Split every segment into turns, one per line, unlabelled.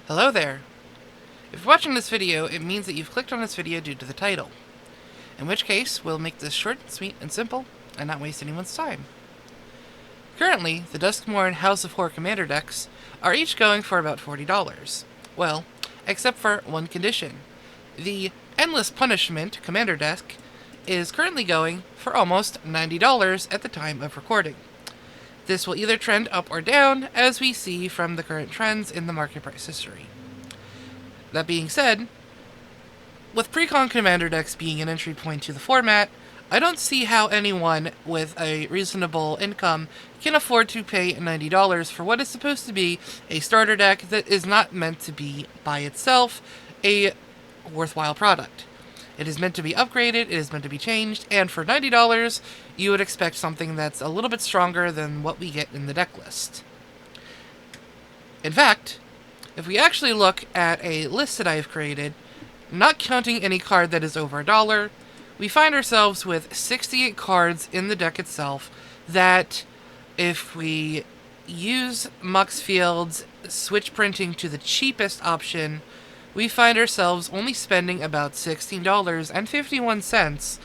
Hello there. If you're watching this video, it means that you've clicked on this video due to the title. In which case, we'll make this short, sweet, and simple, and not waste anyone's time. Currently, the Duskmourn House of Horror Commander decks are each going for about $40. Well, except for one condition. The Endless Punishment Commander deck is currently going for almost $90 at the time of recording. This will either trend up or down, as we see from the current trends in the market price history. That being said, with Precon Commander decks being an entry point to the format, I don't see how anyone with a reasonable income can afford to pay $90 for what is supposed to be a starter deck that is not meant to be, by itself, a worthwhile product. It is meant to be upgraded, it is meant to be changed, and for $90, you would expect something that's a little bit stronger than what we get in the deck list. In fact, if we actually look at a list that I have created, not counting any card that is over $1, we find ourselves with 68 cards in the deck itself that, if we use Muxfield's switch printing to the cheapest option, we find ourselves only spending about $16.51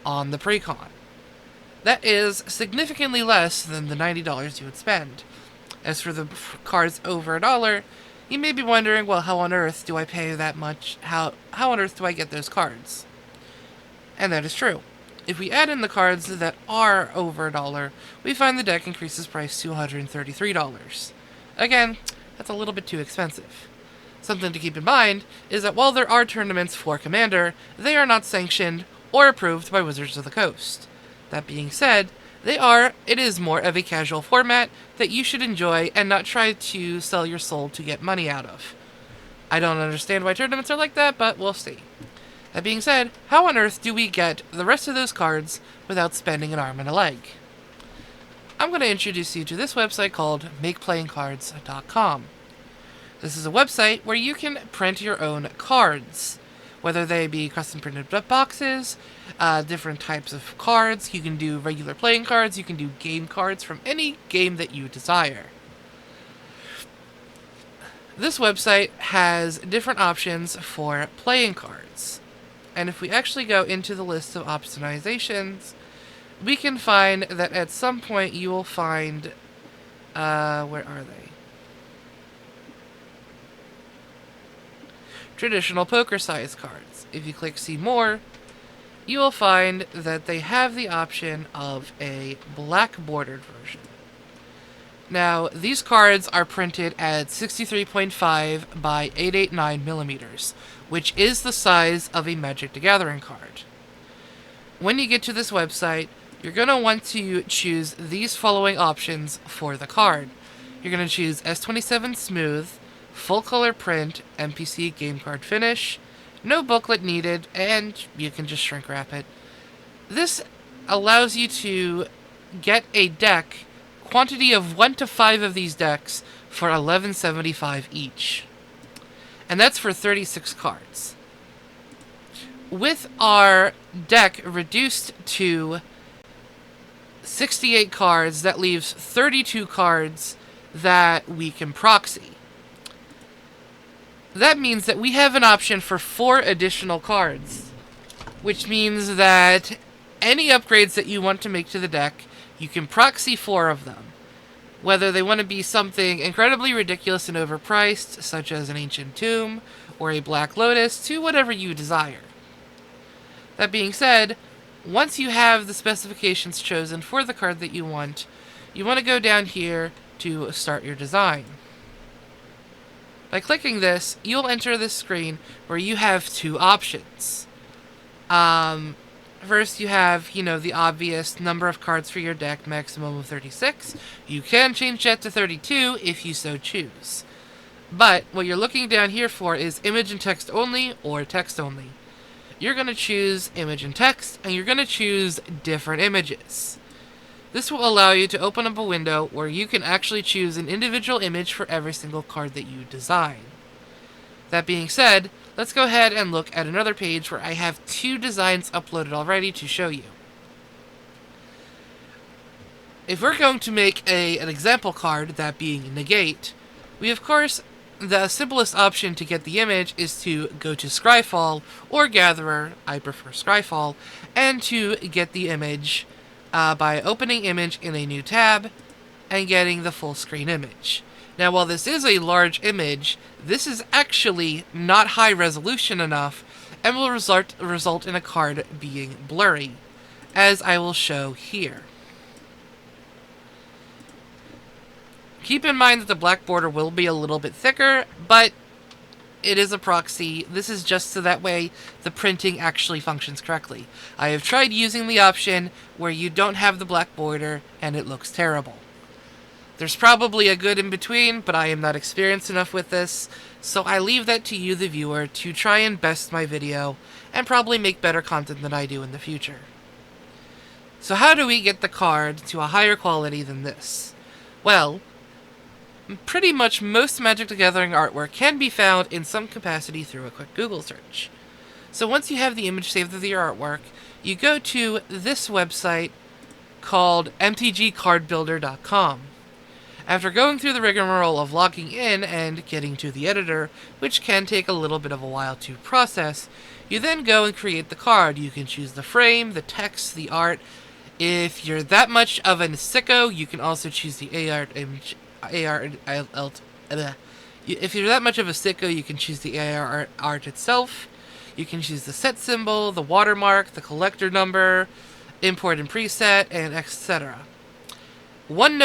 on the Precon. That is significantly less than the $90 you would spend. As for the cards over $1, you may be wondering, well, how on earth do I pay that much? How on earth do I get those cards? And that is true. If we add in the cards that are over $1, we find the deck increases price to $133. Again, that's a little bit too expensive. Something to keep in mind is that while there are tournaments for Commander, they are not sanctioned or approved by Wizards of the Coast. That being said, it is more of a casual format that you should enjoy and not try to sell your soul to get money out of. I don't understand why tournaments are like that, but we'll see. That being said, how on earth do we get the rest of those cards without spending an arm and a leg? I'm going to introduce you to this website called MakePlayingCards.com. This is a website where you can print your own cards, whether they be custom printed boxes, different types of cards. You can do regular playing cards, you can do game cards from any game that you desire. This website has different options for playing cards. And if we actually go into the list of optimizations, we can find that at some point you will find, where are they? Traditional poker size cards. If you click see more, you will find that they have the option of a black bordered version. Now, these cards are printed at 63.5 by 889 millimeters, which is the size of a Magic the Gathering card. When you get to this website, you're going to want to choose these following options for the card. You're going to choose S27 Smooth, full color print, MPC game card finish, no booklet needed, and you can just shrink wrap it. This allows you to get a deck, quantity of 1 to 5 of these decks, for $11.75 each. And that's for 36 cards. With our deck reduced to 68 cards, that leaves 32 cards that we can proxy. That means that we have an option for 4 additional cards, which means that any upgrades that you want to make to the deck, you can proxy 4 of them. Whether they want to be something incredibly ridiculous and overpriced, such as an Ancient Tomb or a Black Lotus, to whatever you desire. That being said, once you have the specifications chosen for the card that you want to go down here to start your design. By clicking this, you'll enter this screen where you have 2 options. First, you have, the obvious number of cards for your deck, maximum of 36. You can change that to 32 if you so choose. But what you're looking down here for is image and text only or text only. You're going to choose image and text, and you're going to choose different images. This will allow you to open up a window where you can actually choose an individual image for every single card that you design. That being said, let's go ahead and look at another page where I have 2 designs uploaded already to show you. If we're going to make an example card, that being Negate, we of course the simplest option to get the image is to go to Scryfall or Gatherer, I prefer Scryfall, and to get the image by opening image in a new tab and getting the full screen image. Now, while this is a large image, this is actually not high resolution enough and will result in a card being blurry, as I will show here. Keep in mind that the black border will be a little bit thicker, but it is a proxy. This is just so that way the printing actually functions correctly. I have tried using the option where you don't have the black border and it looks terrible. There's probably a good in between, but I am not experienced enough with this, so I leave that to you, the viewer, to try and best my video and probably make better content than I do in the future. So how do we get the card to a higher quality than this? Well, pretty much most Magic the Gathering artwork can be found in some capacity through a quick Google search. So once you have the image saved with your artwork, you go to this website called mtgcardbuilder.com. After going through the rigmarole of logging in and getting to the editor, which can take a little bit of a while to process, you then go and create the card. You can choose the frame, the text, the art. If you're that much of a sicko, you can also choose the If you're that much of a sicko, you can choose the AR art itself. You can choose the set symbol, the watermark, the collector number, import and preset, and etc. One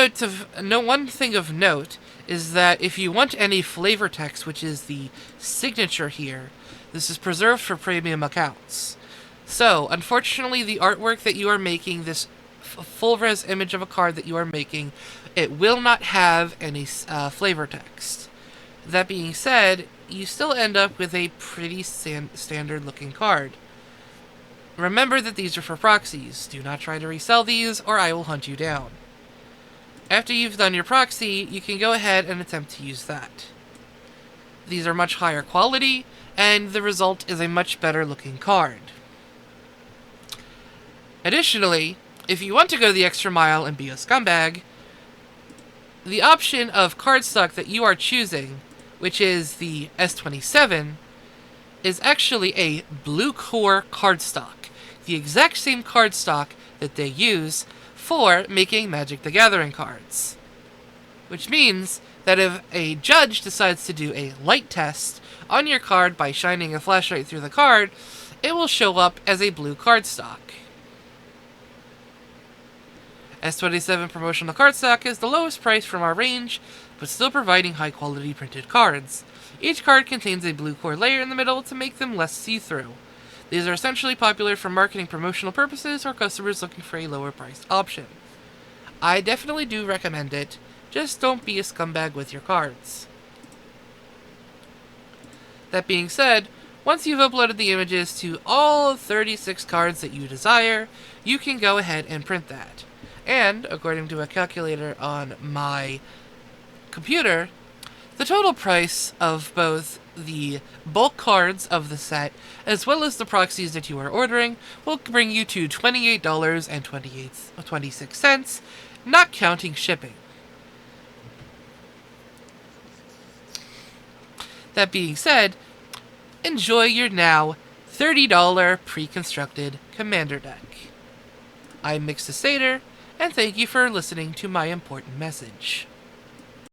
thing of note is that if you want any flavor text, which is the signature here, this is preserved for premium accounts. So, unfortunately, the artwork that you are making, this full-res image of a card that you are making, it will not have any flavor text. That being said, you still end up with a pretty standard-looking card. Remember that these are for proxies. Do not try to resell these, or I will hunt you down. After you've done your proxy, you can go ahead and attempt to use that. These are much higher quality, and the result is a much better looking card. Additionally, if you want to go the extra mile and be a scumbag, the option of cardstock that you are choosing, which is the S27, is actually a blue core cardstock. The exact same cardstock that they use for making Magic the Gathering cards. Which means that if a judge decides to do a light test on your card by shining a flashlight through the card, it will show up as a blue cardstock. S27 promotional cardstock is the lowest price from our range, but still providing high quality printed cards. Each card contains a blue core layer in the middle to make them less see-through. These are essentially popular for marketing promotional purposes or customers looking for a lower priced option. I definitely do recommend it, just don't be a scumbag with your cards. That being said, once you've uploaded the images to all 36 cards that you desire, you can go ahead and print that. And, according to a calculator on my computer, the total price of both the bulk cards of the set, as well as the proxies that you are ordering, will bring you to $28.26, not counting shipping. That being said, enjoy your now $30 pre-constructed Commander deck. I'm Mixasator, and thank you for listening to my important message.